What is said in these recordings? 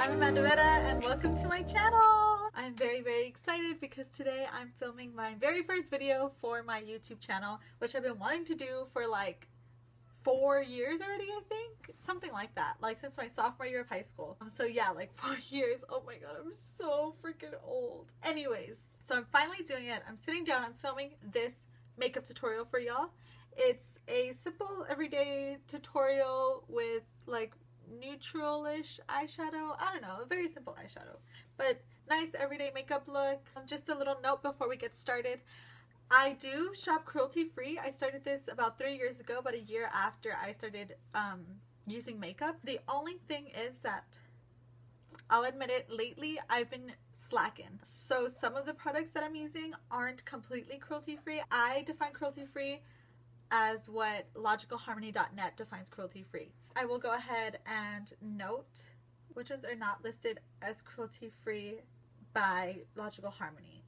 I'm Amanda Vera and welcome to my channel. I'm very excited because today I'm filming my very first video for my YouTube channel, which I've been wanting to do for like 4 years already, I think. Something like that. Like since my sophomore year of high school. So yeah, like 4 years. Oh my god, I'm so freaking old. Anyways, so I'm finally doing it. I'm sitting down, I'm filming this makeup tutorial for y'all. It's a simple everyday tutorial with like neutral-ish eyeshadow. I don't know, a very simple eyeshadow, but nice everyday makeup look. Just a little note before we get started. I do shop cruelty-free. I started this about 3 years ago, but a year after I started using makeup. The only thing is that, I'll admit it, lately I've been slacking. So some of the products that I'm using aren't completely cruelty-free. I define cruelty-free as what logicalharmony.net defines cruelty-free. I will go ahead and note which ones are not listed as cruelty-free by Logical Harmony.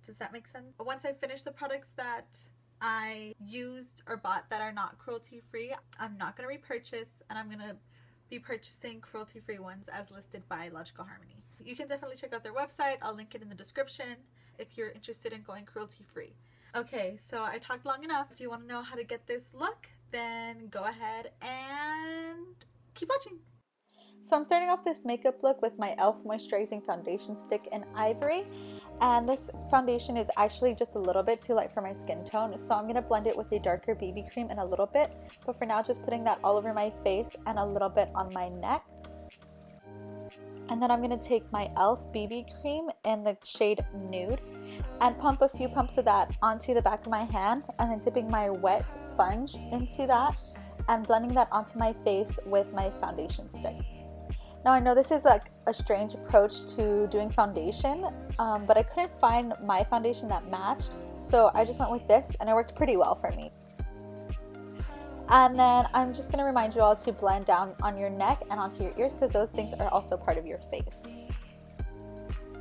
Does that make sense? Once I finish the products that I used or bought that are not cruelty-free, I'm not going to repurchase, and I'm going to be purchasing cruelty-free ones as listed by Logical Harmony. You can definitely check out their website. I'll link it in the description if you're interested in going cruelty-free. Okay, so I talked long enough. If you want to know how to get this look, then go ahead and keep watching. So I'm starting off this makeup look with my e.l.f. moisturizing foundation stick in Ivory. And this foundation is actually just a little bit too light for my skin tone, so I'm going to blend it with a darker BB cream in a little bit. But for now, just putting that all over my face and a little bit on my neck. And then I'm going to take my e.l.f. BB cream in the shade Nude and pump a few pumps of that onto the back of my hand, and then dipping my wet sponge into that and blending that onto my face with my foundation stick. Now I know this is like a strange approach to doing foundation, but I couldn't find my foundation that matched, so I just went with this and it worked pretty well for me. And then I'm just going to remind you all to blend down on your neck and onto your ears because those things are also part of your face.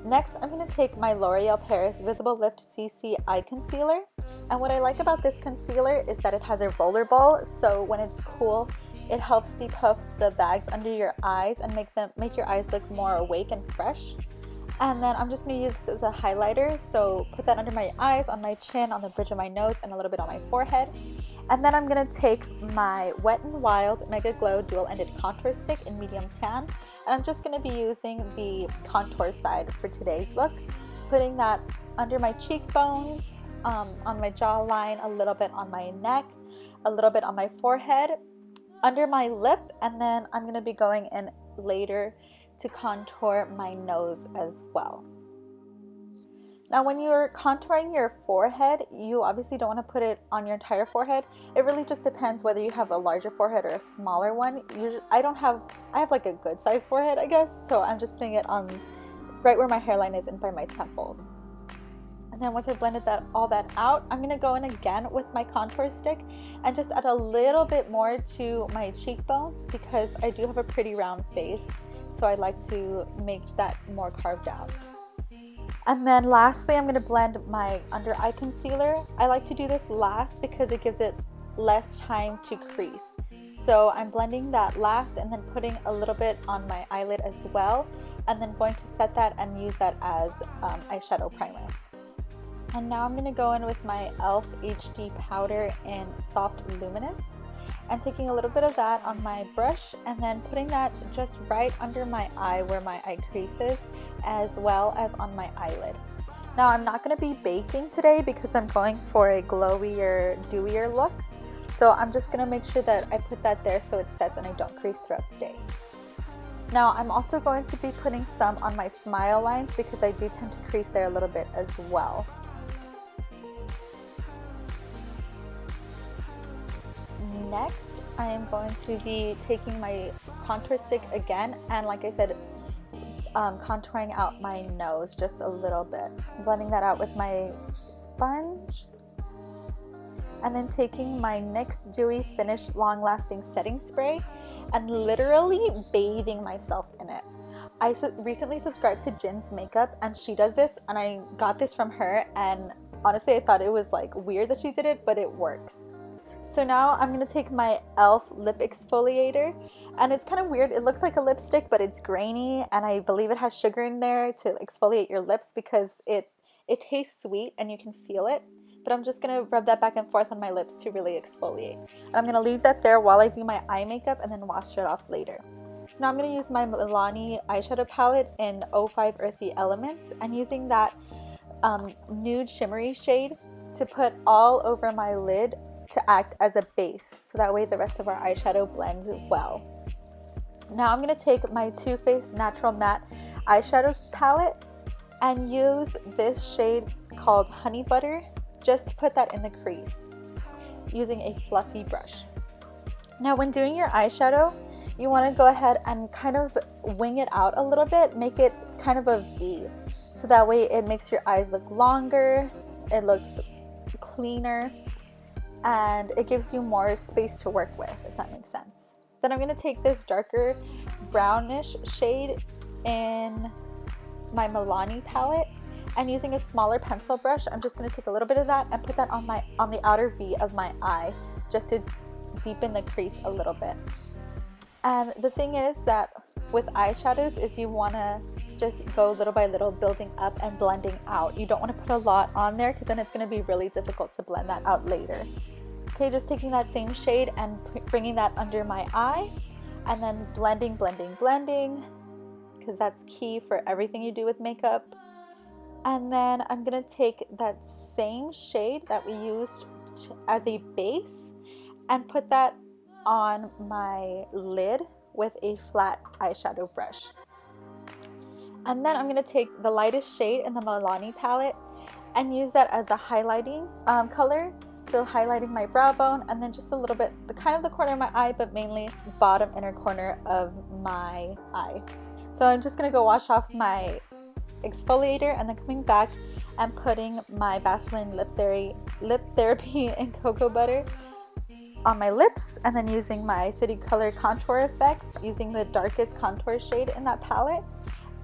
Next, I'm going to take my L'Oreal Paris Visible Lift CC Eye Concealer. And what I like about this concealer is that it has a roller ball, so when it's cool, it helps depuff the bags under your eyes and make your eyes look more awake and fresh. And then I'm just going to use this as a highlighter, so put that under my eyes, on my chin, on the bridge of my nose, and a little bit on my forehead. And then I'm going to take my Wet n Wild Mega Glow Dual Ended Contour Stick in Medium Tan, and I'm just going to be using the contour side for today's look, putting that under my cheekbones, on my jawline, a little bit on my neck, a little bit on my forehead, under my lip, and then I'm going to be going in later to contour my nose as well. Now when you're contouring your forehead, you obviously don't want to put it on your entire forehead. It really just depends whether you have a larger forehead or a smaller one. I have like a good sized forehead, I guess, so I'm just putting it on right where my hairline is and by my temples. And then once I've blended all that out, I'm going to go in again with my contour stick and just add a little bit more to my cheekbones because I do have a pretty round face, so I like to make that more carved out. And then lastly, I'm going to blend my under eye concealer. I like to do this last because it gives it less time to crease. So I'm blending that last and then putting a little bit on my eyelid as well, and then going to set that and use that as eyeshadow primer. And now I'm going to go in with my e.l.f. HD powder in Soft Luminous and taking a little bit of that on my brush and then putting that just right under my eye where my eye crease is, as well as on my eyelid. Now I'm not going to be baking today because I'm going for a glowier, dewier look. So I'm just going to make sure that I put that there so it sets and I don't crease throughout the day. Now I'm also going to be putting some on my smile lines because I do tend to crease there a little bit as well. Next, I am going to be taking my contour stick again and, like I said, contouring out my nose just a little bit. Blending that out with my sponge. And then taking my NYX Dewy Finish Long Lasting Setting Spray and literally bathing myself in it. I recently subscribed to Jin's Makeup and she does this, and I got this from her, and honestly I thought it was like weird that she did it, but it works. So now I'm going to take my e.l.f. lip exfoliator, and it's kind of weird. It looks like a lipstick, but it's grainy, and I believe it has sugar in there to exfoliate your lips because it tastes sweet and you can feel it. But I'm just going to rub that back and forth on my lips to really exfoliate. And I'm going to leave that there while I do my eye makeup and then wash it off later. So now I'm going to use my Milani eyeshadow palette in 05 Earthy Elements, and using that nude shimmery shade to put all over my lid to act as a base, so that way the rest of our eyeshadow blends well. Now I'm going to take my Too Faced Natural Matte eyeshadow palette and use this shade called Honey Butter just to put that in the crease using a fluffy brush. Now when doing your eyeshadow, you want to go ahead and kind of wing it out a little bit, make it kind of a V, so that way it makes your eyes look longer, it looks cleaner, and it gives you more space to work with, if that makes sense. Then I'm going to take this darker brownish shade in my Milani palette, and using a smaller pencil brush, I'm just going to take a little bit of that and put that on the outer V of my eye, just to deepen the crease a little bit. And the thing is that with eyeshadows is you want to just go little by little, building up and blending out. You don't want to put a lot on there because then it's going to be really difficult to blend that out later. Okay, just taking that same shade and bringing that under my eye, and then blending, because that's key for everything you do with makeup. And then I'm going to take that same shade that we used as a base and put that on my lid with a flat eyeshadow brush. And then I'm going to take the lightest shade in the Milani palette and use that as a highlighting color. So highlighting my brow bone, and then just a little bit, the corner of my eye, but mainly bottom inner corner of my eye. So I'm just going to go wash off my exfoliator, and then coming back and putting my Vaseline Lip Therapy and Cocoa Butter on my lips, and then using my City Color Contour Effects, using the darkest contour shade in that palette,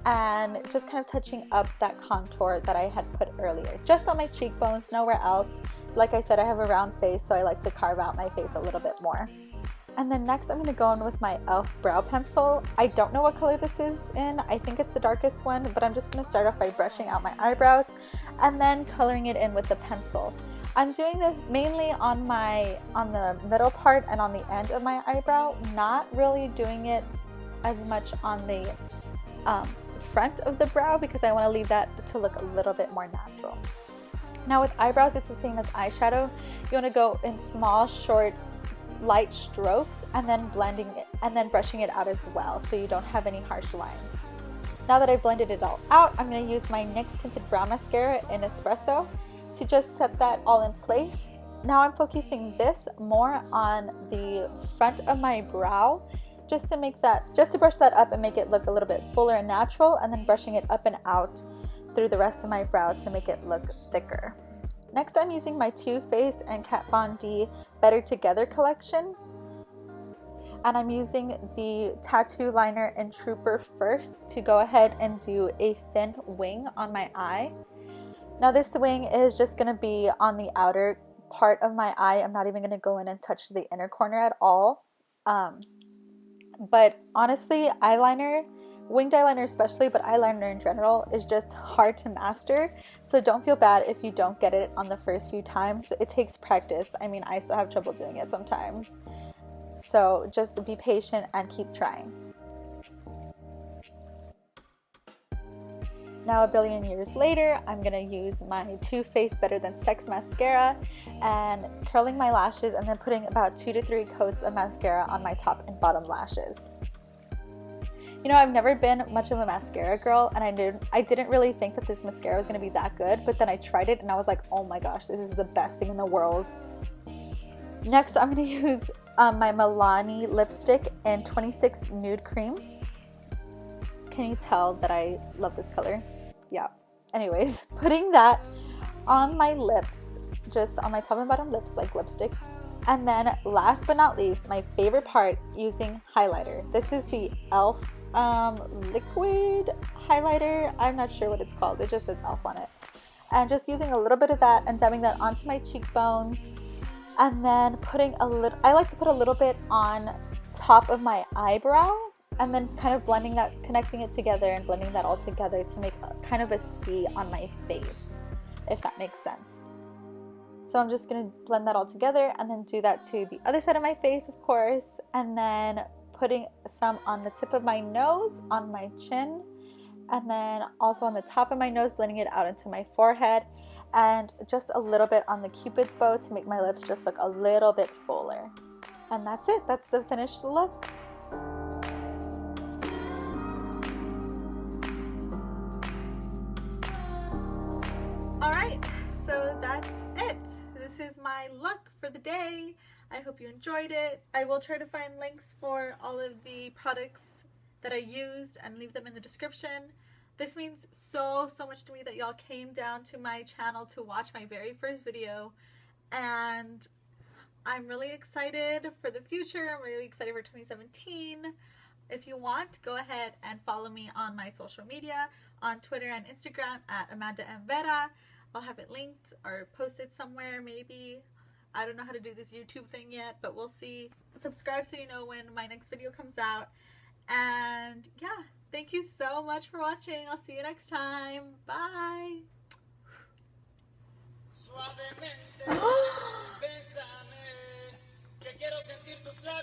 and just kind of touching up that contour that I had put earlier, just on my cheekbones, nowhere else. Like I said, I have a round face, so I like to carve out my face a little bit more. And then next I'm going to go in with my e.l.f. brow pencil. I don't know what color this is in. I think it's the darkest one, but I'm just going to start off by brushing out my eyebrows and then coloring it in with the pencil. I'm doing this mainly on the middle part and on the end of my eyebrow, not really doing it as much on the front of the brow because I want to leave that to look a little bit more natural. Now with eyebrows, it's the same as eyeshadow. You want to go in small, short, light strokes and then blending it and then brushing it out as well, so you don't have any harsh lines. Now that I've blended it all out, I'm going to use my NYX Tinted Brow Mascara in Espresso to just set that all in place. Now I'm focusing this more on the front of my brow, just to brush that up and make it look a little bit fuller and natural, and then brushing it up and out through the rest of my brow to make it look thicker. Next, I'm using my Too Faced and Kat Von D Better Together collection, and I'm using the tattoo liner in Trooper first to go ahead and do a thin wing on my eye. Now this wing is just going to be on the outer part of my eye. I'm not even going to go in and touch the inner corner at all. But honestly, eyeliner, winged eyeliner especially, but eyeliner in general, is just hard to master. So don't feel bad if you don't get it on the first few times. It takes practice. I mean, I still have trouble doing it sometimes. So just be patient and keep trying. Now, a billion years later, I'm going to use my Too Faced Better Than Sex mascara and curling my lashes, and then putting about 2 to 3 coats of mascara on my top and bottom lashes. You know, I've never been much of a mascara girl, and I didn't really think that this mascara was going to be that good, but then I tried it and I was like, oh my gosh, this is the best thing in the world. Next, I'm going to use my Milani lipstick in 26 Nude Cream. Can you tell that I love this color? Yeah. Anyways, putting that on my lips, just on my top and bottom lips like lipstick. And then last but not least, my favorite part, using highlighter. This is the e.l.f. liquid highlighter. I'm not sure what it's called. It just says e.l.f. on it. And just using a little bit of that and dabbing that onto my cheekbones And then putting a little, I like to put a little bit on top of my eyebrow, and then kind of blending that, connecting it together and blending that all together to make kind of a C on my face, if that makes sense. So I'm just going to blend that all together and then do that to the other side of my face, of course, and then putting some on the tip of my nose, on my chin, and then also on the top of my nose, blending it out into my forehead, and just a little bit on the Cupid's bow to make my lips just look a little bit fuller. And that's it. That's the finished look. Alright, so that's it. This is my look for the day. I hope you enjoyed it. I will try to find links for all of the products that I used and leave them in the description. This means so much to me that y'all came down to my channel to watch my very first video, and I'm really excited for the future. I'm really excited for 2017. If you want, go ahead and follow me on my social media, on Twitter and Instagram at Amanda M. Vera. I'll have it linked or posted somewhere maybe. I don't know how to do this YouTube thing yet, but we'll see. Subscribe so you know when my next video comes out. And yeah, thank you so much for watching. I'll see you next time. Bye. Suavemente, bésame, que quiero sentir tus labios.